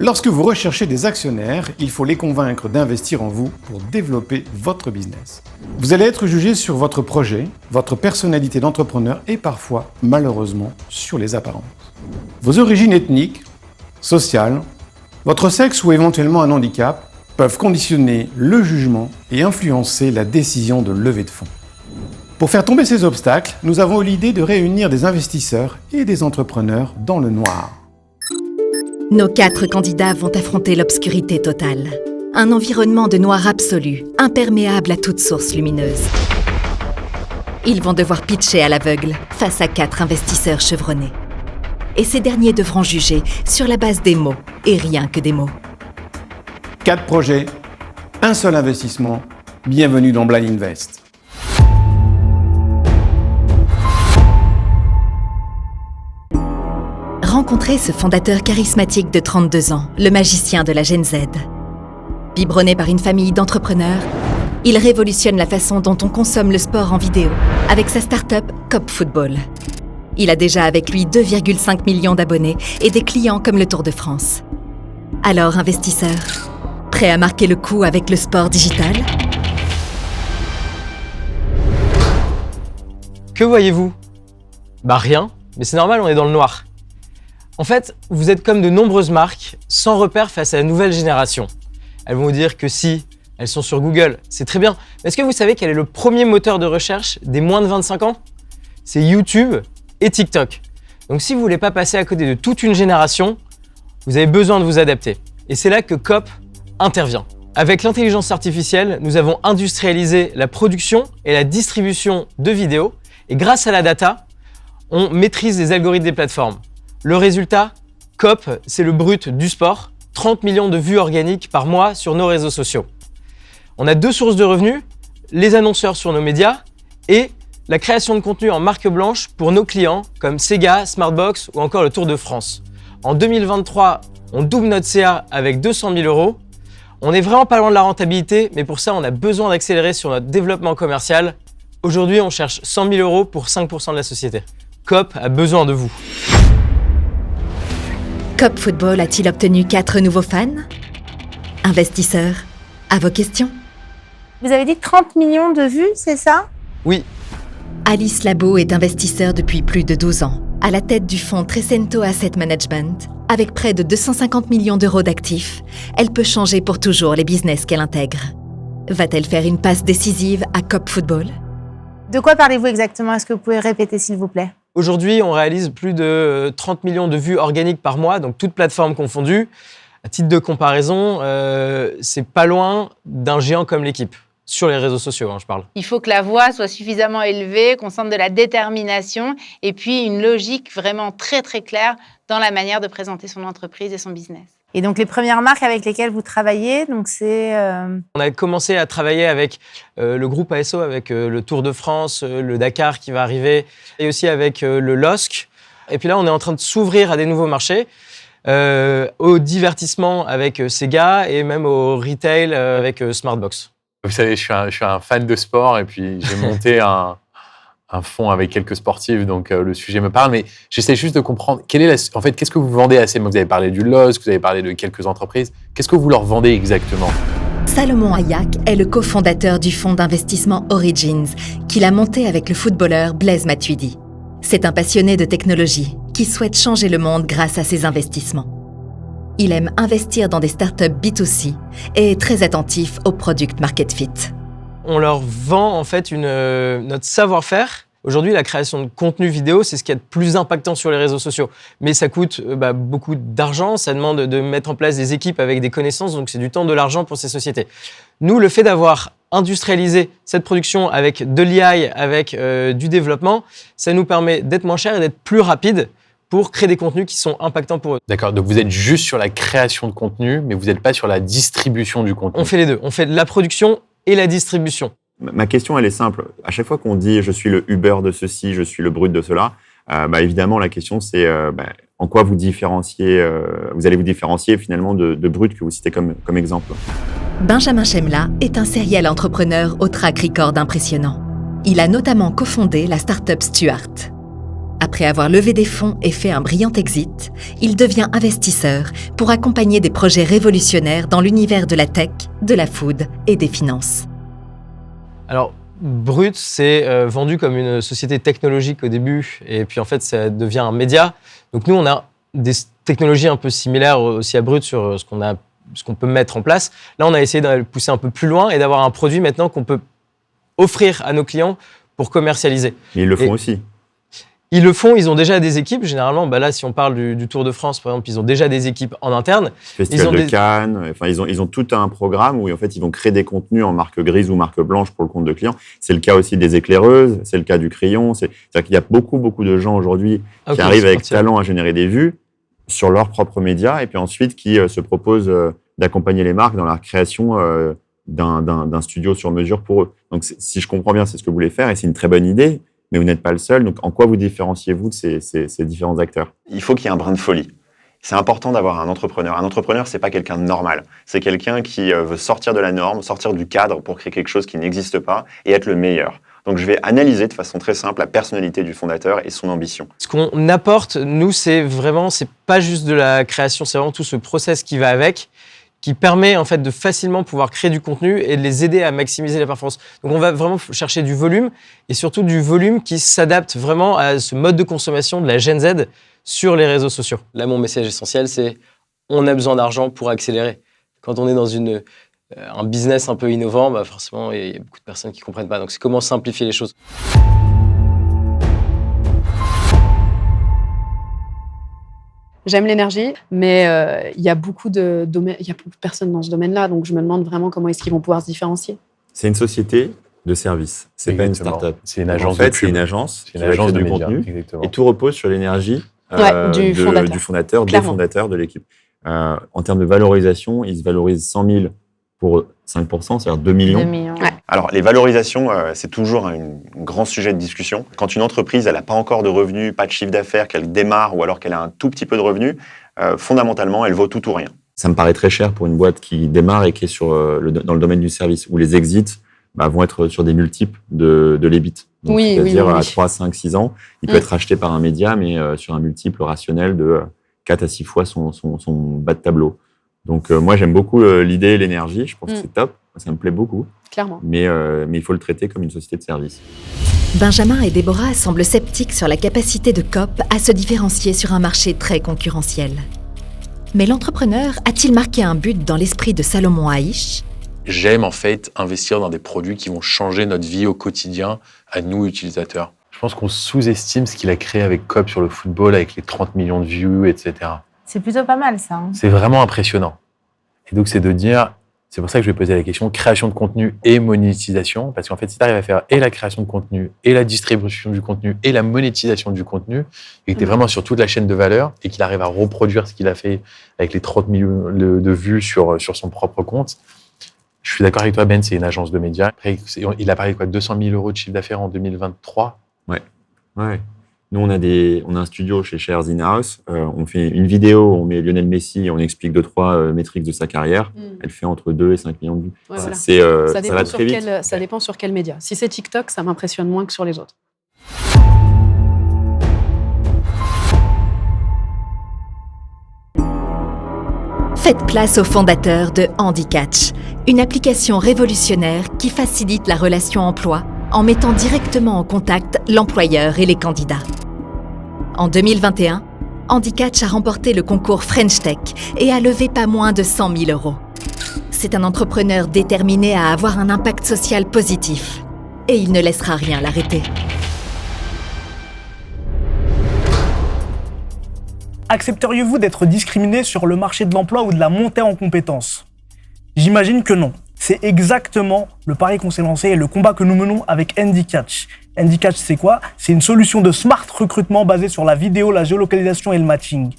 Lorsque vous recherchez des actionnaires, il faut les convaincre d'investir en vous pour développer votre business. Vous allez être jugé sur votre projet, votre personnalité d'entrepreneur et parfois, malheureusement, sur les apparences. Vos origines ethniques, sociales, votre sexe ou éventuellement un handicap peuvent conditionner le jugement et influencer la décision de levée de fonds. Pour faire tomber ces obstacles, nous avons eu l'idée de réunir des investisseurs et des entrepreneurs dans le noir. Nos 4 candidats vont affronter l'obscurité totale. Un environnement de noir absolu, imperméable à toute source lumineuse. Ils vont devoir pitcher à l'aveugle face à 4 investisseurs chevronnés. Et ces derniers devront juger sur la base des mots, et rien que des mots. 4 projets, un seul investissement. Bienvenue dans Blind Invest. Rencontrez ce fondateur charismatique de 32 ans, le magicien de la Gen Z. Biberonné par une famille d'entrepreneurs, il révolutionne la façon dont on consomme le sport en vidéo avec sa start-up Cop Football. Il a déjà avec lui 2,5 millions d'abonnés et des clients comme le Tour de France. Alors, investisseurs, prêts à marquer le coup avec le sport digital ? Que voyez-vous ? Bah rien, mais c'est normal, on est dans le noir. En fait, vous êtes comme de nombreuses marques, sans repère face à la nouvelle génération. Elles vont vous dire que si, elles sont sur Google, c'est très bien. Mais est-ce que vous savez quel est le premier moteur de recherche des moins de 25 ans ? C'est YouTube et TikTok. Donc si vous voulez pas passer à côté de toute une génération, vous avez besoin de vous adapter. Et c'est là que Cop intervient. Avec l'intelligence artificielle, nous avons industrialisé la production et la distribution de vidéos. Et grâce à la data, on maîtrise les algorithmes des plateformes. Le résultat, Cop, c'est le brut du sport, 30 millions de vues organiques par mois sur nos réseaux sociaux. On a 2 sources de revenus, les annonceurs sur nos médias et la création de contenu en marque blanche pour nos clients comme Sega, Smartbox ou encore le Tour de France. En 2023, on double notre CA avec 200 000 €. On est vraiment pas loin de la rentabilité, mais pour ça, on a besoin d'accélérer sur notre développement commercial. Aujourd'hui, on cherche 100 000 € pour 5% de la société. Cop a besoin de vous. Cop Football a-t-il obtenu 4 nouveaux fans ? Investisseurs, à vos questions. Vous avez dit 30 millions de vues, c'est ça ? Oui, Alice Labo est investisseur depuis plus de 12 ans, à la tête du fonds Trecento Asset Management. Avec près de 250 millions € d'actifs, elle peut changer pour toujours les business qu'elle intègre. Va-t-elle faire une passe décisive à Cop Football ? De quoi parlez-vous exactement ? Est-ce que vous pouvez répéter, s'il vous plaît ? aujourd'hui, on réalise plus de 30 millions de vues organiques par mois, donc toutes plateformes confondues. À titre de comparaison, c'est pas loin d'un géant comme l'équipe. Sur les réseaux sociaux, je parle. Il faut que la voix soit suffisamment élevée, qu'on sente de la détermination et puis une logique vraiment très très claire dans la manière de présenter son entreprise et son business. Et donc les premières marques avec lesquelles vous travaillez, donc c'est... On a commencé à travailler avec le groupe ASO, avec le Tour de France, le Dakar qui va arriver, et aussi avec le LOSC. Et puis là, on est en train de s'ouvrir à des nouveaux marchés, au divertissement avec Sega et même au retail avec Smartbox. Vous savez, je suis un fan de sport et puis j'ai monté un fonds avec quelques sportifs, donc le sujet me parle. Mais j'essaie juste de comprendre, en fait, qu'est-ce que vous vendez à ces... Vous avez parlé du LOSC, vous avez parlé de quelques entreprises. Qu'est-ce que vous leur vendez exactement ? Salomon Ayac est le cofondateur du fonds d'investissement Origins, qu'il a monté avec le footballeur Blaise Matuidi. C'est un passionné de technologie qui souhaite changer le monde grâce à ses investissements. Il aime investir dans des startups B2C et est très attentif au product market fit. On leur vend en fait notre savoir-faire. Aujourd'hui, la création de contenu vidéo, c'est ce qui est le plus impactant sur les réseaux sociaux. Mais ça coûte beaucoup d'argent, ça demande de mettre en place des équipes avec des connaissances, donc c'est du temps, de l'argent pour ces sociétés. Nous, le fait d'avoir industrialisé cette production avec de l'IA, avec du développement, ça nous permet d'être moins cher et d'être plus rapide pour créer des contenus qui sont impactants pour eux. D'accord, donc vous êtes juste sur la création de contenu, mais vous n'êtes pas sur la distribution du contenu. On fait les deux, on fait de la production et la distribution. Ma question, elle est simple. À chaque fois qu'on dit « je suis le Uber de ceci, je suis le Brut de cela », évidemment, la question, c'est en quoi vous différenciez, vous allez vous différencier finalement de Brut que vous citez comme exemple. Benjamin Chemla est un serial entrepreneur au track record impressionnant. Il a notamment cofondé la start-up Stuart. après avoir levé des fonds et fait un brillant exit, il devient investisseur pour accompagner des projets révolutionnaires dans l'univers de la tech, de la food et des finances. Alors, Brut, c'est vendu comme une société technologique au début, et puis en fait, ça devient un média. Donc nous, on a des technologies un peu similaires aussi à Brut sur ce qu'on peut mettre en place. Là, on a essayé de pousser un peu plus loin et d'avoir un produit maintenant qu'on peut offrir à nos clients pour commercialiser. Mais ils le font aussi. Ils le font, ils ont déjà des équipes. Généralement, là, si on parle du Tour de France, par exemple, ils ont déjà des équipes en interne. Festival de Cannes, enfin, ils ont tout un programme où en fait, ils vont créer des contenus en marque grise ou marque blanche pour le compte de clients. C'est le cas aussi des éclaireuses, c'est le cas du crayon. C'est-à-dire qu'il y a beaucoup de gens aujourd'hui qui arrivent avec talent à générer des vues sur leurs propres médias et puis ensuite qui se proposent d'accompagner les marques dans la création d'un studio sur mesure pour eux. Donc, si je comprends bien, c'est ce que vous voulez faire et c'est une très bonne idée. Mais vous n'êtes pas le seul. Donc, en quoi vous différenciez-vous de ces différents acteurs? Il faut qu'il y ait un brin de folie. C'est important d'avoir un entrepreneur. Un entrepreneur, c'est pas quelqu'un de normal. C'est quelqu'un qui veut sortir de la norme, sortir du cadre pour créer quelque chose qui n'existe pas et être le meilleur. Donc, je vais analyser de façon très simple la personnalité du fondateur et son ambition. Ce qu'on apporte, nous, c'est pas juste de la création, c'est vraiment tout ce process qui va avec, qui permet en fait de facilement pouvoir créer du contenu et de les aider à maximiser la performance. Donc on va vraiment chercher du volume et surtout du volume qui s'adapte vraiment à ce mode de consommation de la Gen Z sur les réseaux sociaux. Là, mon message essentiel, c'est on a besoin d'argent pour accélérer. Quand on est dans un business un peu innovant, forcément, il y a beaucoup de personnes qui ne comprennent pas. Donc c'est comment simplifier les choses. J'aime l'énergie, mais il y a beaucoup de personnes dans ce domaine-là, donc je me demande vraiment comment est-ce qu'ils vont pouvoir se différencier. C'est une société de service, c'est pas une start-up. C'est une agence. En fait, c'est une agence qui va créer du contenu et tout repose sur l'énergie du fondateur, des fondateurs de l'équipe. En termes de valorisation, ils se valorisent 100 000 pour 5%, c'est-à-dire 2 millions. 2 millions. Ouais. Alors, les valorisations, c'est toujours un grand sujet de discussion. Quand une entreprise, elle n'a pas encore de revenus, pas de chiffre d'affaires, qu'elle démarre ou alors qu'elle a un tout petit peu de revenus, fondamentalement, elle vaut tout ou rien. Ça me paraît très cher pour une boîte qui démarre et qui est dans le domaine du service, où les exits vont être sur des multiples de l'EBIT. Donc, c'est-à-dire à 3, 5, 6 ans, il peut être racheté par un média, mais sur un multiple rationnel de 4 à 6 fois son bas de tableau. Donc, moi, j'aime beaucoup l'idée et l'énergie. Je pense que c'est top. Ça me plaît beaucoup. Clairement. Mais il faut le traiter comme une société de service. Benjamin et Déborah semblent sceptiques sur la capacité de Coop à se différencier sur un marché très concurrentiel. Mais l'entrepreneur a-t-il marqué un but dans l'esprit de Salomon Aïch ? J'aime en fait investir dans des produits qui vont changer notre vie au quotidien à nous, utilisateurs. Je pense qu'on sous-estime ce qu'il a créé avec Coop sur le football, avec les 30 millions de views, etc. C'est plutôt pas mal, ça. C'est vraiment impressionnant. Et donc, c'est de dire, c'est pour ça que je vais poser la question création de contenu et monétisation, parce qu'en fait, si tu arrives à faire et la création de contenu, et la distribution du contenu, et la monétisation du contenu, et que tu es vraiment sur toute la chaîne de valeur, et qu'il arrive à reproduire ce qu'il a fait avec les 30 millions de vues sur son propre compte, je suis d'accord avec toi, Ben, c'est une agence de médias. Après, il a parlé de quoi, 200 000 € de chiffre d'affaires en 2023 ? Ouais. Nous, on a un studio chez Shares In-House. On fait une vidéo, on met Lionel Messi et on explique 2-3 métriques de sa carrière. Elle fait entre 2 et 5 millions de vues. Ouais, voilà. Ça va très vite. Ça dépend sur quel média. Si c'est TikTok, ça m'impressionne moins que sur les autres. Faites place au fondateur de HandiCatch, une application révolutionnaire qui facilite la relation emploi en mettant directement en contact l'employeur et les candidats. En 2021, HandiCatch a remporté le concours French Tech et a levé pas moins de 100 000 €. C'est un entrepreneur déterminé à avoir un impact social positif. Et il ne laissera rien l'arrêter. Accepteriez-vous d'être discriminé sur le marché de l'emploi ou de la montée en compétences ? J'imagine que non. C'est exactement le pari qu'on s'est lancé et le combat que nous menons avec HandiCatch. HandiCatch, c'est quoi ? C'est une solution de smart recrutement basée sur la vidéo, la géolocalisation et le matching.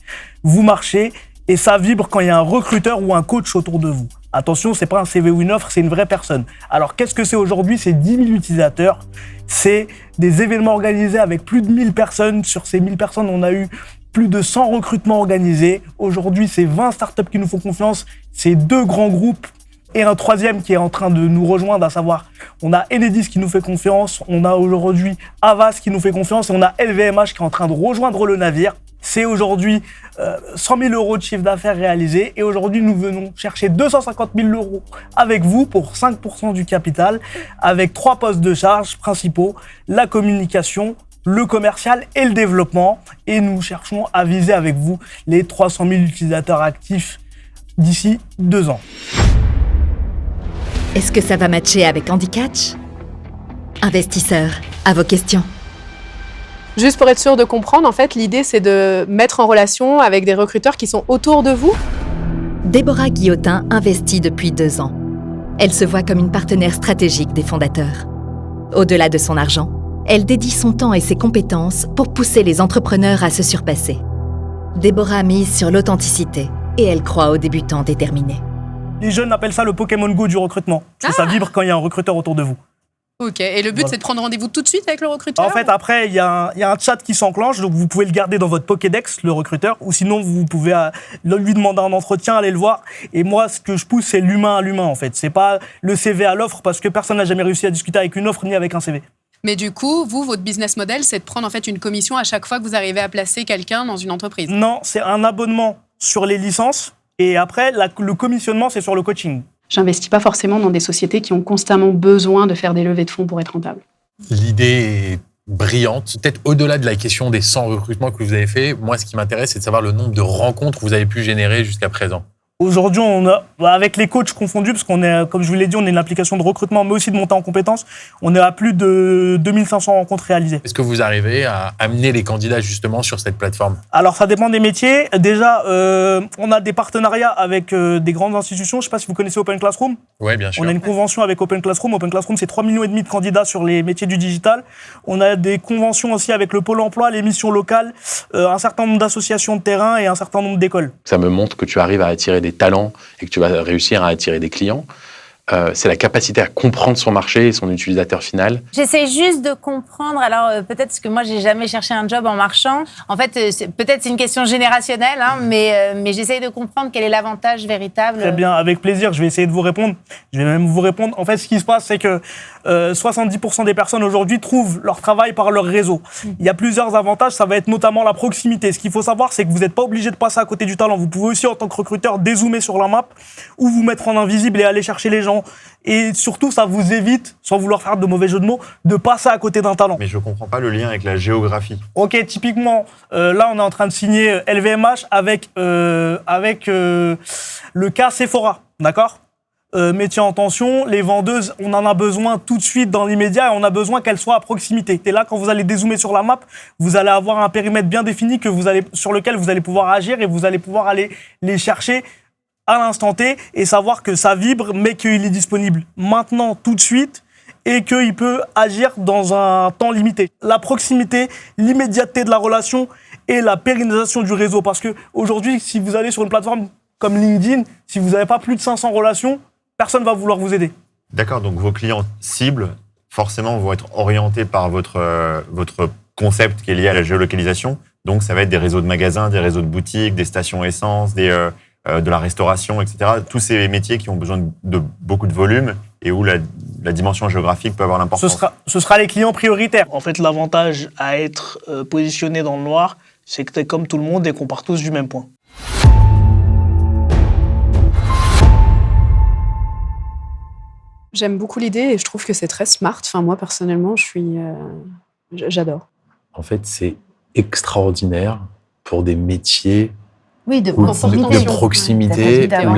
Vous marchez et ça vibre quand il y a un recruteur ou un coach autour de vous. Attention, c'est pas un CV ou une offre, c'est une vraie personne. Alors, qu'est-ce que c'est aujourd'hui ? C'est 10 000 utilisateurs. C'est des événements organisés avec plus de 1000 personnes. Sur ces 1000 personnes, on a eu plus de 100 recrutements organisés. Aujourd'hui, c'est 20 startups qui nous font confiance. C'est 2 grands groupes Et un troisième qui est en train de nous rejoindre, à savoir, on a Enedis qui nous fait confiance, on a aujourd'hui Havas qui nous fait confiance et on a LVMH qui est en train de rejoindre le navire. C'est aujourd'hui 100 000 euros de chiffre d'affaires réalisé et aujourd'hui nous venons chercher 250 000 euros avec vous pour 5% du capital avec 3 postes de charge principaux, la communication, le commercial et le développement. Et nous cherchons à viser avec vous les 300 000 utilisateurs actifs d'ici 2 ans. Est-ce que ça va matcher avec Handycatch ? Investisseurs, à vos questions. Juste pour être sûr de comprendre, en fait, l'idée, c'est de mettre en relation avec des recruteurs qui sont autour de vous. Déborah Guillotin investit depuis 2 ans. Elle se voit comme une partenaire stratégique des fondateurs. Au-delà de son argent, elle dédie son temps et ses compétences pour pousser les entrepreneurs à se surpasser. Déborah mise sur l'authenticité et elle croit aux débutants déterminés. Les jeunes appellent ça le Pokémon Go du recrutement. Parce que ça vibre quand il y a un recruteur autour de vous. Ok, et le but, c'est de prendre rendez-vous tout de suite avec le recruteur ? En fait, après, il y a un chat qui s'enclenche, donc vous pouvez le garder dans votre Pokédex, le recruteur, ou sinon, vous pouvez lui demander un entretien, aller le voir. Et moi, ce que je pousse, c'est l'humain à l'humain, en fait. C'est pas le CV à l'offre, parce que personne n'a jamais réussi à discuter avec une offre ni avec un CV. Mais du coup, vous, votre business model, c'est de prendre en fait une commission à chaque fois que vous arrivez à placer quelqu'un dans une entreprise ? Non, c'est un abonnement sur les licences, et après, le commissionnement, c'est sur le coaching. J'investis pas forcément dans des sociétés qui ont constamment besoin de faire des levées de fonds pour être rentables. L'idée est brillante. Peut-être au-delà de la question des 100 recrutements que vous avez fait, moi, ce qui m'intéresse, c'est de savoir le nombre de rencontres que vous avez pu générer jusqu'à présent. Aujourd'hui, on a, avec les coachs confondus, parce qu'on est, comme je vous l'ai dit, on est une application de recrutement, mais aussi de montée en compétences, on est à plus de 2500 rencontres réalisées. Est-ce que vous arrivez à amener les candidats justement sur cette plateforme ? Alors, ça dépend des métiers. Déjà, on a des partenariats avec des grandes institutions. Je ne sais pas si vous connaissez Open Classroom. Oui, bien sûr. On a une convention avec Open Classroom. Open Classroom, c'est 3,5 millions de candidats sur les métiers du digital. On a des conventions aussi avec le Pôle emploi, les missions locales, un certain nombre d'associations de terrain et un certain nombre d'écoles. Ça me montre que tu arrives à attirer des talents et que tu vas réussir à attirer des clients. C'est la capacité à comprendre son marché et son utilisateur final. J'essaie juste de comprendre, alors peut-être parce que moi j'ai jamais cherché un job en marchand, en fait peut-être c'est une question générationnelle, hein, mais j'essaie de comprendre quel est l'avantage véritable. Très bien, avec plaisir, je vais essayer de vous répondre. Je vais même vous répondre. En fait, ce qui se passe, c'est que 70% des personnes aujourd'hui trouvent leur travail par leur réseau. Il y a plusieurs avantages, ça va être notamment la proximité. Ce qu'il faut savoir, c'est que vous n'êtes pas obligé de passer à côté du talent. Vous pouvez aussi, en tant que recruteur, dézoomer sur la map ou vous mettre en invisible et aller chercher les gens. Et surtout, ça vous évite, sans vouloir faire de mauvais jeux de mots, de passer à côté d'un talent. Mais je ne comprends pas le lien avec la géographie. Ok, typiquement, là, on est en train de signer LVMH avec le cas Sephora, d'accord ? Métier en tension, les vendeuses, on en a besoin tout de suite dans l'immédiat et on a besoin qu'elles soient à proximité. Et là, quand vous allez dézoomer sur la map, vous allez avoir un périmètre bien défini sur lequel vous allez pouvoir agir et vous allez pouvoir aller les chercher à l'instant T et savoir que ça vibre, mais qu'il est disponible maintenant, tout de suite, et qu'il peut agir dans un temps limité. La proximité, l'immédiateté de la relation et la pérennisation du réseau. Parce qu'aujourd'hui, si vous allez sur une plateforme comme LinkedIn, si vous n'avez pas plus de 500 relations, personne ne va vouloir vous aider. D'accord, donc vos clients cibles, forcément, vont être orientés par votre concept qui est lié à la géolocalisation. Donc, ça va être des réseaux de magasins, des réseaux de boutiques, des stations essence, de la restauration, etc. Tous ces métiers qui ont besoin de beaucoup de volume et où la dimension géographique peut avoir l'importance. Ce sera les clients prioritaires. En fait, l'avantage à être positionné dans le noir, c'est que tu es comme tout le monde et qu'on part tous du même point. J'aime beaucoup l'idée et je trouve que c'est très smart. Enfin, moi, personnellement, j'adore. En fait, c'est extraordinaire pour des métiers de proximité où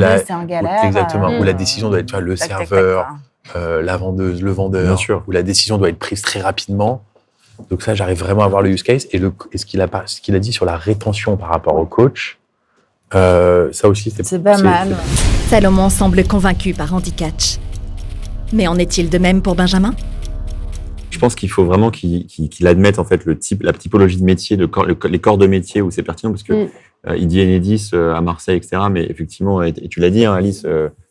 exactement, où la décision doit être le serveur, la vendeuse, le vendeur, où la décision doit être prise très rapidement. Donc ça, j'arrive vraiment à voir le use case. Et ce qu'il a dit sur la rétention par rapport au coach, ça aussi, c'est pas mal. Salomon semble convaincu par Handycatch. Mais en est-il de même pour Benjamin ? Je pense qu'il faut vraiment qu'il admette en fait la typologie de métier, les corps de métier où c'est pertinent, parce que il dit Enedis à Marseille, etc. Mais effectivement, et tu l'as dit, hein, Alice,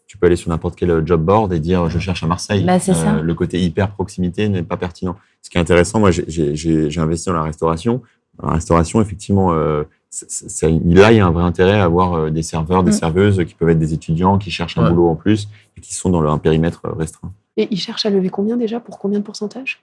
tu peux aller sur n'importe quel job board et dire je cherche à Marseille. C'est ça. Le côté hyper proximité n'est pas pertinent. Ce qui est intéressant, moi, j'ai investi dans la restauration. La restauration, effectivement, là, il y a un vrai intérêt à avoir des serveurs, des serveuses qui peuvent être des étudiants qui cherchent un boulot en plus et qui sont dans un périmètre restreint. Et ils cherchent à lever combien déjà? Pour combien de pourcentage?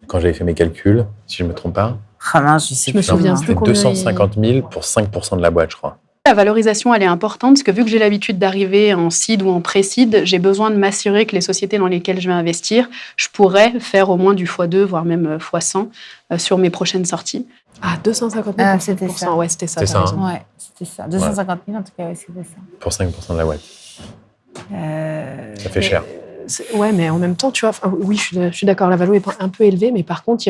Quand j'avais fait mes calculs, si je ne me trompe pas, Ah mince, je me souviens plus c'était combien 250 000 pour 5% de la boîte, je crois. La valorisation, elle est importante parce que vu que j'ai l'habitude d'arriver en seed ou en pré-seed, j'ai besoin de m'assurer que les sociétés dans lesquelles je vais investir, je pourrais faire au moins du x2, voire même x100 sur mes prochaines sorties. Ah, 250 000 pour c'était 5%. ça. Ouais, c'était ça. C'est t'as ça, raison. Ouais, c'était ça. 250 000 en tout cas, ouais, c'était ça. Pour 5% de la boîte. Ça fait cher. Ouais, mais en même temps, tu vois, oui, je suis d'accord, la valo est un peu élevée, mais par contre,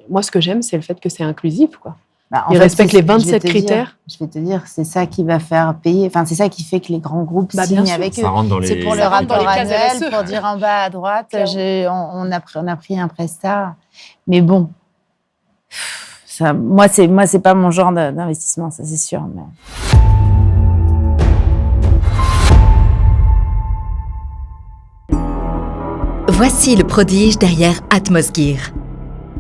moi, ce que j'aime, c'est le fait que c'est inclusif, quoi. Bah, Ils respectent les 27 critères. Je vais te dire, c'est ça qui va faire payer. Enfin, c'est ça qui fait que les grands groupes signent avec eux. Ça rentre dans les... C'est pour le Ça rentre dans rapport les cases annuel, RSE. pour dire en bas à droite, on a pris un prestat. Mais bon, ça, moi, c'est pas mon genre d'investissement, ça c'est sûr. Mais... Voici le prodige derrière Atmosgear.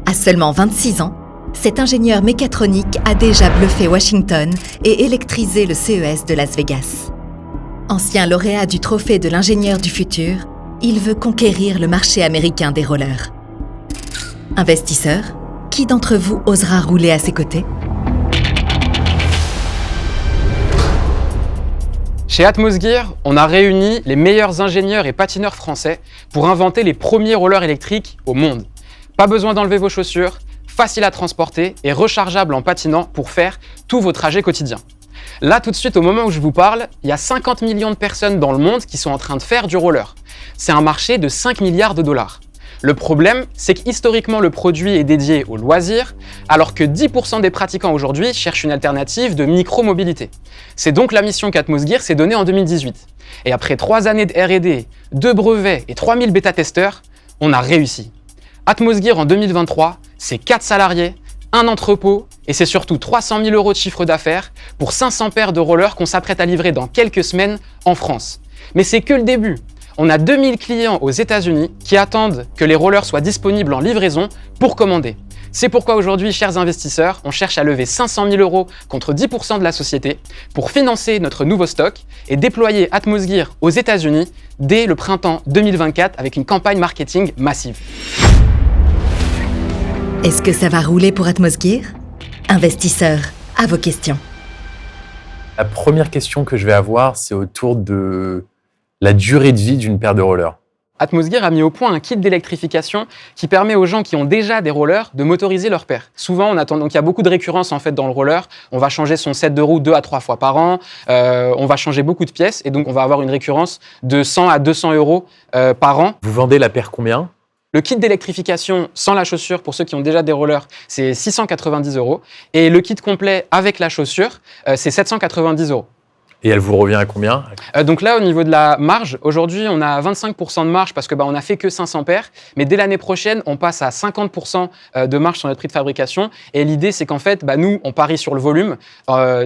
À seulement 26 ans, cet ingénieur mécatronique a déjà bluffé Washington et électrisé le CES de Las Vegas. Ancien lauréat du trophée de l'ingénieur du futur, il veut conquérir le marché américain des rollers. Investisseur, qui d'entre vous osera rouler à ses côtés ? Chez Atmosgear, on a réuni les meilleurs ingénieurs et patineurs français pour inventer les premiers rollers électriques au monde. Pas besoin d'enlever vos chaussures, facile à transporter et rechargeable en patinant pour faire tous vos trajets quotidiens. Là, tout de suite, au moment où je vous parle, il y a 50 millions de personnes dans le monde qui sont en train de faire du roller. C'est un marché de 5 milliards de dollars. Le problème, c'est qu'historiquement, le produit est dédié aux loisirs, alors que 10% des pratiquants aujourd'hui cherchent une alternative de micro-mobilité. C'est donc la mission qu'Atmosgear s'est donnée en 2018. Et après 3 années de R&D, 2 brevets et 3000 bêta-testeurs, on a réussi. Atmosgear en 2023, c'est 4 salariés, un entrepôt et c'est surtout 300 000 € de chiffre d'affaires pour 500 paires de rollers qu'on s'apprête à livrer dans quelques semaines en France. Mais c'est que le début. On a 2000 clients aux États-Unis qui attendent que les rollers soient disponibles en livraison pour commander. C'est pourquoi aujourd'hui, chers investisseurs, on cherche à lever 500 000 € contre 10% de la société pour financer notre nouveau stock et déployer Atmosgear aux États-Unis dès le printemps 2024 avec une campagne marketing massive. Est-ce que ça va rouler pour Atmosgear ? Investisseurs, à vos questions. La première question que je vais avoir, c'est autour de la durée de vie d'une paire de rollers. Atmosgear a mis au point un kit d'électrification qui permet aux gens qui ont déjà des rollers de motoriser leur paire. Souvent, on attend, donc il y a beaucoup de récurrence en fait dans le roller. On va changer son set de roues 2 à 3 fois par an. On va changer beaucoup de pièces et donc on va avoir une récurrence de 100 à 200 € par an. Vous vendez la paire combien ? Le kit d'électrification sans la chaussure, pour ceux qui ont déjà des rollers, c'est 690 €. Et le kit complet avec la chaussure, c'est 790 €. Et elle vous revient à combien ? Donc là, au niveau de la marge, aujourd'hui, on a 25% de marge parce que on n'a fait que 500 paires. Mais dès l'année prochaine, on passe à 50% de marge sur notre prix de fabrication. Et l'idée, c'est qu'en fait, nous, on parie sur le volume.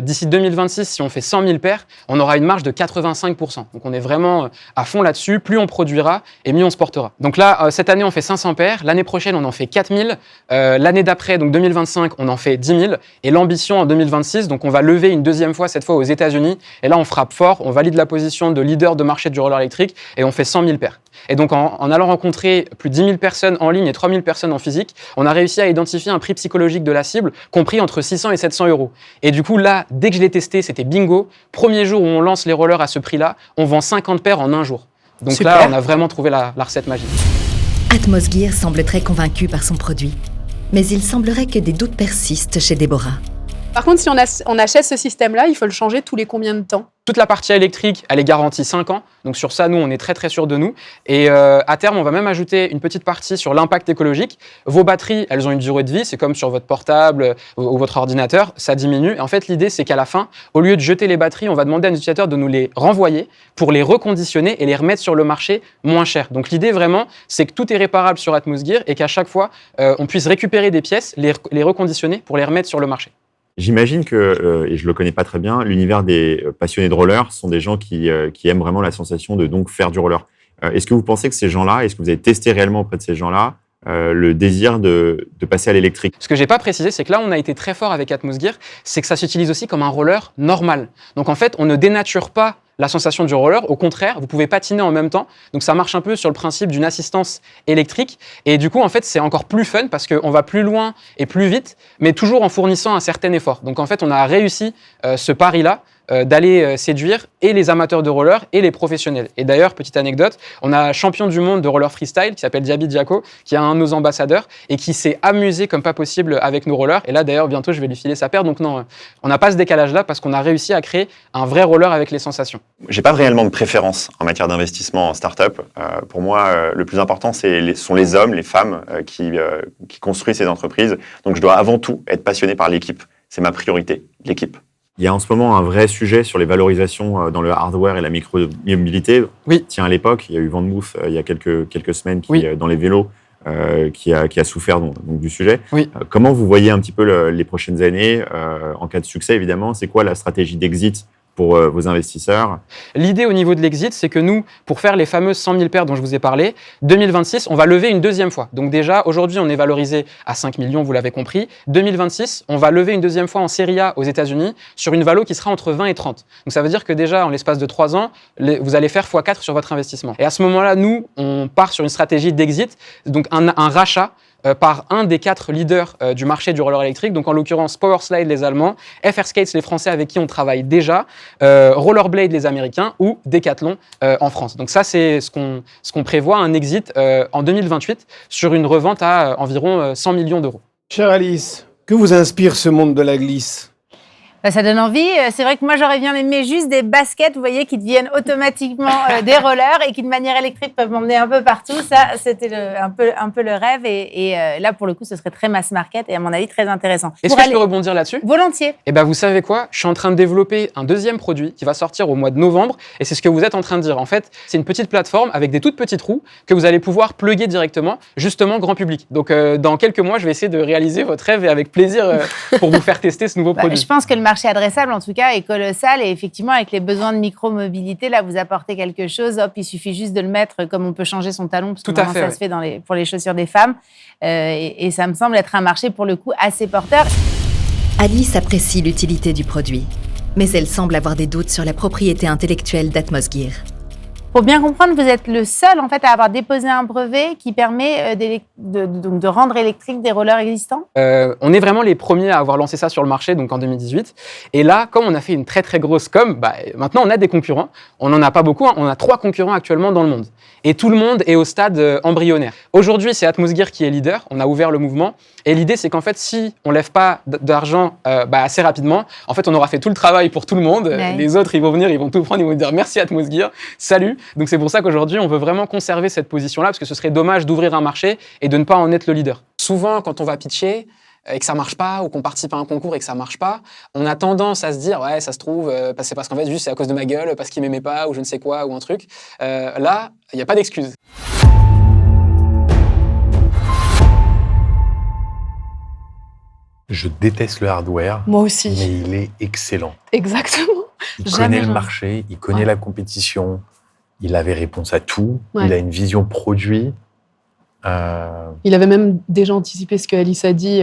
D'ici 2026, si on fait 100 000 paires, on aura une marge de 85%. Donc on est vraiment à fond là-dessus. Plus on produira et mieux on se portera. Donc là, cette année, on fait 500 paires. L'année prochaine, on en fait 4000. L'année d'après, donc 2025, on en fait 10 000. Et l'ambition en 2026, donc on va lever une deuxième fois, cette fois aux États-Unis. Et là, on frappe fort, on valide la position de leader de marché du roller électrique et on fait 100 000 paires. Et donc, en allant rencontrer plus de 10 000 personnes en ligne et 3 000 personnes en physique, on a réussi à identifier un prix psychologique de la cible compris entre 600 et 700 €. Et du coup, là, dès que je l'ai testé, c'était bingo. Premier jour où on lance les rollers à ce prix-là, on vend 50 paires en un jour. Donc Super. Là, on a vraiment trouvé la recette magique. Atmosgear semble très convaincu par son produit. Mais il semblerait que des doutes persistent chez Déborah. Par contre, si on achète ce système-là, il faut le changer tous les combien de temps? Toute la partie électrique, elle est garantie 5 ans. Donc sur ça, nous, on est très très sûrs de nous. Et à terme, on va même ajouter une petite partie sur l'impact écologique. Vos batteries, elles ont une durée de vie. C'est comme sur votre portable ou votre ordinateur. Ça diminue. Et en fait, l'idée, c'est qu'à la fin, au lieu de jeter les batteries, on va demander à nos utilisateurs de nous les renvoyer pour les reconditionner et les remettre sur le marché moins cher. Donc l'idée, vraiment, c'est que tout est réparable sur Atmosgear et qu'à chaque fois, on puisse récupérer des pièces, les reconditionner pour les remettre sur le marché. J'imagine que, et je le connais pas très bien, l'univers des passionnés de roller sont des gens qui aiment vraiment la sensation de donc faire du roller. Est-ce que vous pensez que ces gens-là, est-ce que vous avez testé réellement auprès de ces gens-là, le désir de passer à l'électrique. Ce que j'ai pas précisé, c'est que là, on a été très fort avec Atmosgear, c'est que ça s'utilise aussi comme un roller normal. Donc en fait, on ne dénature pas la sensation du roller, au contraire, vous pouvez patiner en même temps. Donc ça marche un peu sur le principe d'une assistance électrique. Et du coup, en fait, c'est encore plus fun parce qu'on va plus loin et plus vite, mais toujours en fournissant un certain effort. Donc en fait, on a réussi ce pari-là d'aller séduire et les amateurs de roller et les professionnels. Et d'ailleurs, petite anecdote, on a un champion du monde de roller freestyle qui s'appelle Diaby Diaco, qui est un de nos ambassadeurs et qui s'est amusé comme pas possible avec nos rollers. Et là, d'ailleurs, bientôt, je vais lui filer sa paire. Donc non, on n'a pas ce décalage-là parce qu'on a réussi à créer un vrai roller avec les sensations. J'ai pas réellement de préférence en matière d'investissement en start-up. Pour moi, le plus important, sont les hommes, les femmes qui construisent ces entreprises. Donc, je dois avant tout être passionné par l'équipe. C'est ma priorité, l'équipe. Il y a en ce moment un vrai sujet sur les valorisations dans le hardware et la micro-mobilité. Oui. Tiens, à l'époque, il y a eu Vanmoof il y a quelques semaines qui, Oui. dans les vélos qui a souffert donc, du sujet. Oui. Comment vous voyez un petit peu les prochaines années en cas de succès, évidemment? C'est quoi la stratégie d'exit pour vos investisseurs? L'idée au niveau de l'exit, c'est que nous, pour faire les fameuses 100 000 paires dont je vous ai parlé, 2026, on va lever une deuxième fois. Donc déjà, aujourd'hui, on est valorisé à 5 millions, vous l'avez compris. 2026, on va lever une deuxième fois en série A aux États-Unis sur une valo qui sera entre 20 et 30. Donc ça veut dire que déjà, en l'espace de 3 ans, vous allez faire x4 sur votre investissement. Et à ce moment-là, nous, on part sur une stratégie d'exit, donc un rachat par un des 4 leaders du marché du roller électrique, donc en l'occurrence Powerslide les Allemands, FR Skates les Français avec qui on travaille déjà, Rollerblade les Américains ou Decathlon en France. Donc ça c'est ce qu'on prévoit, un exit en 2028 sur une revente à environ 100 millions d'euros. Chère Alice, que vous inspire ce monde de la glisse? Ça donne envie. C'est vrai que moi, j'aurais bien aimé juste des baskets, vous voyez, qui deviennent automatiquement des rollers et qui, de manière électrique, peuvent m'emmener un peu partout. Ça, c'était un peu le rêve. Et là, pour le coup, ce serait très mass market et, à mon avis, très intéressant. Est-ce que je peux rebondir là-dessus? Volontiers. Eh bien, vous savez quoi? Je suis en train de développer un deuxième produit qui va sortir au mois de novembre. Et c'est ce que vous êtes en train de dire. En fait, c'est une petite plateforme avec des toutes petites roues que vous allez pouvoir plugger directement, justement, grand public. Donc, dans quelques mois, je vais essayer de réaliser votre rêve et avec plaisir pour vous faire tester ce nouveau produit. Je pense que le marché adressable, en tout cas, est colossal. Et effectivement, avec les besoins de micro-mobilité, là, vous apportez quelque chose. Hop, il suffit juste de le mettre comme on peut changer son talon, parce que Tout à fait, ça ouais. se fait pour les chaussures des femmes. Et ça me semble être un marché, pour le coup, assez porteur. Alice apprécie l'utilité du produit, mais elle semble avoir des doutes sur la propriété intellectuelle d'Atmosgear. Pour bien comprendre, vous êtes le seul, en fait, à avoir déposé un brevet qui permet de rendre électriques des rollers existants. On est vraiment les premiers à avoir lancé ça sur le marché, donc en 2018. Et là, comme on a fait une très très grosse com, maintenant on a des concurrents. On n'en a pas beaucoup, hein. On a 3 concurrents actuellement dans le monde. Et tout le monde est au stade embryonnaire. Aujourd'hui, c'est Atmosgear qui est leader. On a ouvert le mouvement. Et l'idée, c'est qu'en fait, si on lève pas d'argent assez rapidement, en fait, on aura fait tout le travail pour tout le monde. Ouais. Les autres, ils vont venir, ils vont tout prendre, ils vont dire merci Atmosgear, salut. Donc c'est pour ça qu'aujourd'hui, on veut vraiment conserver cette position-là, parce que ce serait dommage d'ouvrir un marché et de ne pas en être le leader. Souvent, quand on va pitcher et que ça marche pas, ou qu'on participe à un concours et que ça marche pas, on a tendance à se dire ouais, ça se trouve, c'est parce qu'en fait, juste c'est à cause de ma gueule, parce qu'il m'aimait pas, ou je ne sais quoi, ou un truc. Là, il n'y a pas d'excuse. Je déteste le hardware, Moi aussi. mais il est excellent. Exactement. Il Jamais connaît le j'en- marché, il connaît Ouais. la compétition, il avait réponse à tout, Ouais. il a une vision produit. Il avait même déjà anticipé ce que Alice a dit,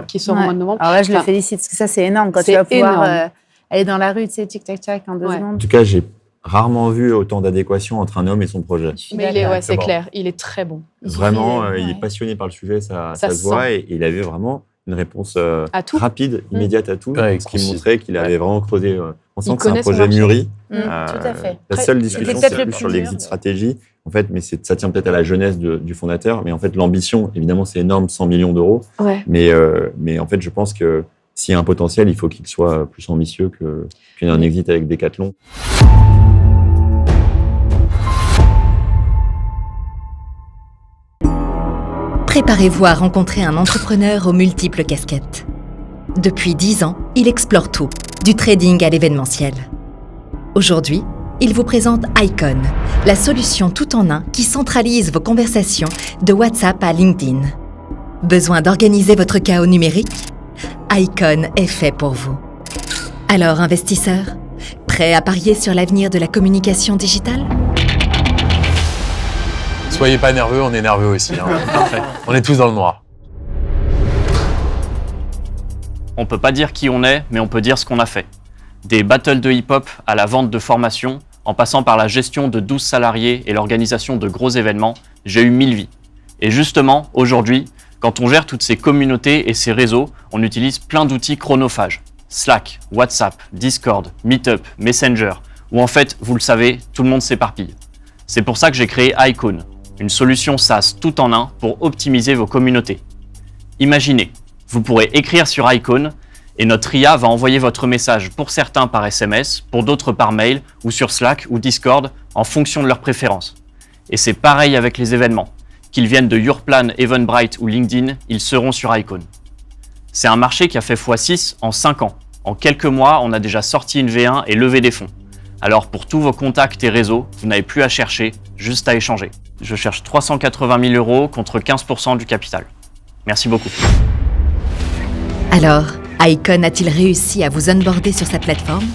qui sort au Ouais. mois de novembre. Alors là, je le Enfin, félicite, parce que ça, c'est énorme. Quand tu c'est vas pouvoir énorme. aller dans la rue, tu sais, tic-tac-tac, en 2 Ouais. En secondes. tout cas, j'ai rarement vu autant d'adéquation entre un homme et son projet. Je suis Mais d'accord. c'est Exactement. clair, il est très bon. Il suffit Vraiment, de- il est ouais. passionné par le sujet, ça Ça se se voit, sent. et il avait vraiment une réponse À tout. rapide, immédiate à tout, Ouais, ce qui concis. montrait qu'il avait vraiment creusé. On sent Il que c'est un connaît son projet marché. mûri. Tout à fait. La Très- seule c'est discussion, peut-être c'est le plus plus sur dur. l'exit stratégie. En fait, mais ça tient peut-être à la jeunesse du fondateur. Mais en fait, l'ambition, évidemment, c'est énorme, 100 millions d'euros. Ouais. Mais en fait, je pense que s'il y a un potentiel, il faut qu'il soit plus ambitieux qu'un exit avec Decathlon. Préparez-vous à rencontrer un entrepreneur aux multiples casquettes. Depuis 10 ans, il explore tout, du trading à l'événementiel. Aujourd'hui, il vous présente Icon, la solution tout en un qui centralise vos conversations de WhatsApp à LinkedIn. Besoin d'organiser votre chaos numérique? Icon est fait pour vous. Alors, investisseurs, prêts à parier sur l'avenir de la communication digitale? Soyez pas nerveux, on est nerveux aussi. Hein. On est tous dans le noir. On peut pas dire qui on est, mais on peut dire ce qu'on a fait. Des battles de hip-hop à la vente de formations, en passant par la gestion de 12 salariés et l'organisation de gros événements, j'ai eu 1000 vies. Et justement, aujourd'hui, quand on gère toutes ces communautés et ces réseaux, on utilise plein d'outils chronophages. Slack, WhatsApp, Discord, Meetup, Messenger, où en fait, vous le savez, tout le monde s'éparpille. C'est pour ça que j'ai créé Icon, une solution SaaS tout en un pour optimiser vos communautés. Imaginez, vous pourrez écrire sur Icon et notre IA va envoyer votre message pour certains par SMS, pour d'autres par mail ou sur Slack ou Discord en fonction de leurs préférences. Et c'est pareil avec les événements. Qu'ils viennent de Yourplan, Eventbrite ou LinkedIn, ils seront sur Icon. C'est un marché qui a fait x6 en 5 ans. En quelques mois, on a déjà sorti une V1 et levé des fonds. Alors pour tous vos contacts et réseaux, vous n'avez plus à chercher, juste à échanger. Je cherche 380 000 € contre 15% du capital. Merci beaucoup. Alors, Icon a-t-il réussi à vous onboarder sur sa plateforme?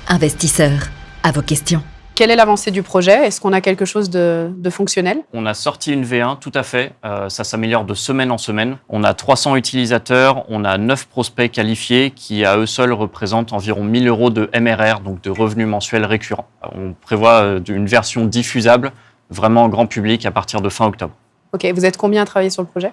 Investisseurs, à vos questions. Quelle est l'avancée du projet? Est-ce qu'on a quelque chose de fonctionnel? On a sorti une V1, tout à fait. Ça s'améliore de semaine en semaine. On a 300 utilisateurs, on a 9 prospects qualifiés qui, à eux seuls, représentent environ 1 000 € de MRR, donc de revenus mensuels récurrents. On prévoit une version diffusable, vraiment grand public, à partir de fin octobre. Ok, vous êtes combien à travailler sur le projet?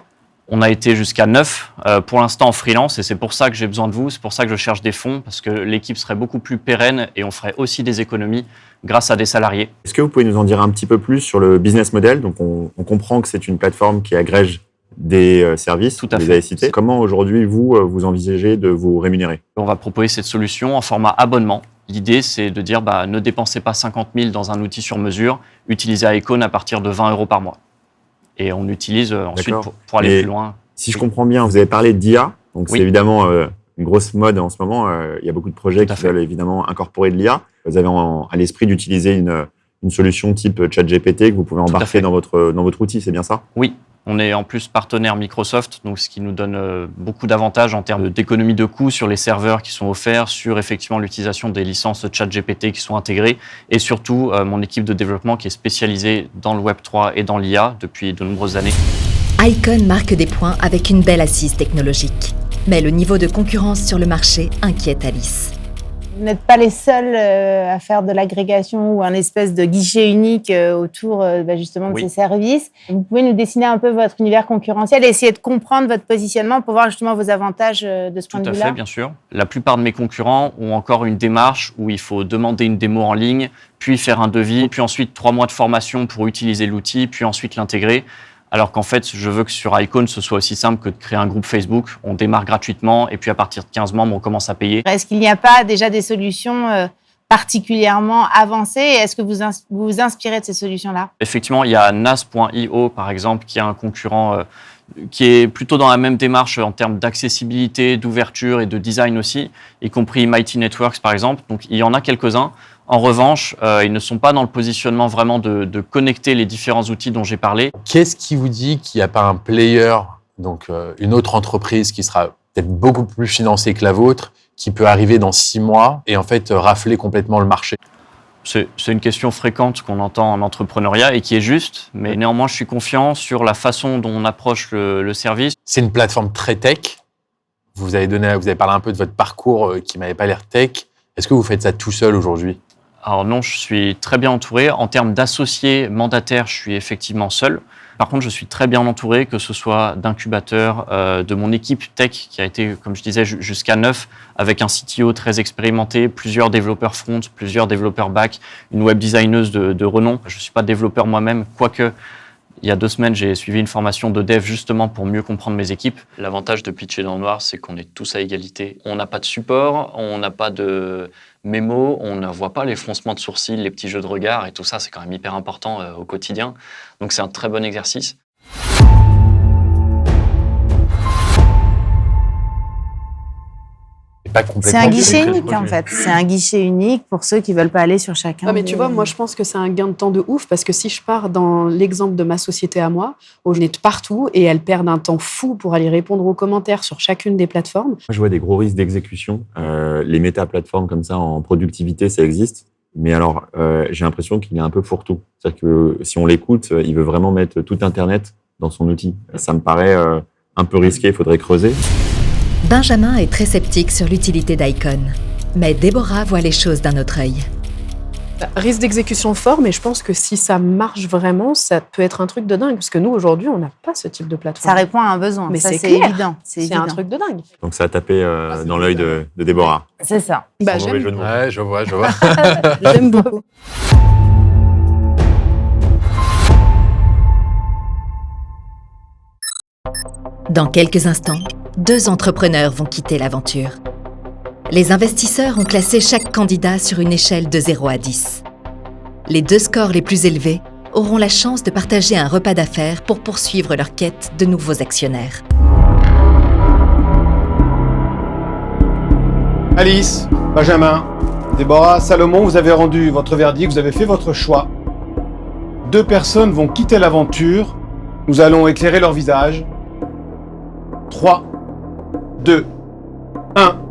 On a été jusqu'à 9 pour l'instant en freelance et c'est pour ça que j'ai besoin de vous, c'est pour ça que je cherche des fonds parce que l'équipe serait beaucoup plus pérenne et on ferait aussi des économies grâce à des salariés. Est-ce que vous pouvez nous en dire un petit peu plus sur le business model? Donc on comprend que c'est une plateforme qui agrège des services, Tout à vous les fait. avez cités. Comment aujourd'hui vous envisagez de vous rémunérer? On va proposer cette solution en format abonnement. L'idée c'est de dire ne dépensez pas 50 000 dans un outil sur mesure, utilisez Icon à partir de 20 € par mois. Et on utilise ensuite pour aller plus loin. Si je comprends bien, vous avez parlé d'IA, donc Oui. c'est évidemment une grosse mode en ce moment. Il y a beaucoup de projets qui veulent évidemment incorporer de l'IA. Vous avez à l'esprit d'utiliser une solution type ChatGPT que vous pouvez embarquer dans votre outil, c'est bien ça? Oui, on est en plus partenaire Microsoft, donc ce qui nous donne beaucoup d'avantages en termes d'économie de coûts sur les serveurs qui sont offerts, sur effectivement l'utilisation des licences ChatGPT qui sont intégrées, et surtout mon équipe de développement qui est spécialisée dans le Web3 et dans l'IA depuis de nombreuses années. Icon marque des points avec une belle assise technologique. Mais le niveau de concurrence sur le marché inquiète Alice. Vous n'êtes pas les seuls à faire de l'agrégation ou un espèce de guichet unique autour justement de ces services. Vous pouvez nous dessiner un peu votre univers concurrentiel et essayer de comprendre votre positionnement pour voir justement vos avantages de ce point de Tout à vue-là? fait, bien sûr. La plupart de mes concurrents ont encore une démarche où il faut demander une démo en ligne, puis faire un devis, puis ensuite 3 mois de formation pour utiliser l'outil, puis ensuite l'intégrer. Alors qu'en fait, je veux que sur Icon, ce soit aussi simple que de créer un groupe Facebook. On démarre gratuitement et puis à partir de 15 membres, on commence à payer. Est-ce qu'il n'y a pas déjà des solutions particulièrement avancées et est-ce que vous vous inspirez de ces solutions-là? Effectivement, il y a Nas.io, par exemple, qui est un concurrent qui est plutôt dans la même démarche en termes d'accessibilité, d'ouverture et de design aussi, y compris Mighty Networks, par exemple. Donc, il y en a quelques-uns. En revanche, ils ne sont pas dans le positionnement vraiment de connecter les différents outils dont j'ai parlé. Qu'est-ce qui vous dit qu'il n'y a pas un player, donc une autre entreprise qui sera peut-être beaucoup plus financée que la vôtre, qui peut arriver dans 6 mois et en fait rafler complètement le marché? C'est une question fréquente qu'on entend en entrepreneuriat et qui est juste, mais néanmoins, je suis confiant sur la façon dont on approche le service. C'est une plateforme très tech. Vous avez parlé un peu de votre parcours qui m'avait pas l'air tech. Est-ce que vous faites ça tout seul aujourd'hui? Alors non, je suis très bien entouré. En termes d'associés mandataires, je suis effectivement seul. Par contre, je suis très bien entouré, que ce soit d'incubateurs, de mon équipe tech, qui a été, comme je disais, jusqu'à 9, avec un CTO très expérimenté, plusieurs développeurs front, plusieurs développeurs back, une web designeuse de renom. Je ne suis pas développeur moi-même, quoique il y a 2 semaines, j'ai suivi une formation de dev justement pour mieux comprendre mes équipes. L'avantage de pitcher dans le noir, c'est qu'on est tous à égalité. On n'a pas de support, on n'a pas de mémo, on ne voit pas les froncements de sourcils, les petits jeux de regard et tout ça, c'est quand même hyper important au quotidien. Donc c'est un très bon exercice. C'est un guichet unique en fait. C'est un guichet unique pour ceux qui veulent pas aller sur chacun. Ouais, mais tu vois, moi je pense que c'est un gain de temps de ouf parce que si je pars dans l'exemple de ma société à moi, où je n'ai partout et elles perdent un temps fou pour aller répondre aux commentaires sur chacune des plateformes. Je vois des gros risques d'exécution. Les méta-plateformes comme ça en productivité, ça existe. Mais alors, j'ai l'impression qu'il est un peu fourre-tout. C'est-à-dire que si on l'écoute, il veut vraiment mettre tout Internet dans son outil. Ça me paraît un peu risqué, il faudrait creuser. Benjamin est très sceptique sur l'utilité d'Icon. Mais Déborah voit les choses d'un autre œil. Risque d'exécution fort, mais je pense que si ça marche vraiment, ça peut être un truc de dingue. Parce que nous, aujourd'hui, on n'a pas ce type de plateforme. Ça répond à un besoin. Mais ça, c'est clair. évident. C'est un truc de dingue. Donc ça a tapé dans l'œil de Déborah. C'est ça. Sans mauvais jeu de mots. Ouais, je vois. J'aime beaucoup. Dans quelques instants, 2 entrepreneurs vont quitter l'aventure. Les investisseurs ont classé chaque candidat sur une échelle de 0 à 10. Les 2 scores les plus élevés auront la chance de partager un repas d'affaires pour poursuivre leur quête de nouveaux actionnaires. Alice, Benjamin, Déborah, Salomon, vous avez rendu votre verdict, vous avez fait votre choix. 2 personnes vont quitter l'aventure. Nous allons éclairer leur visage. 3, 2, 1.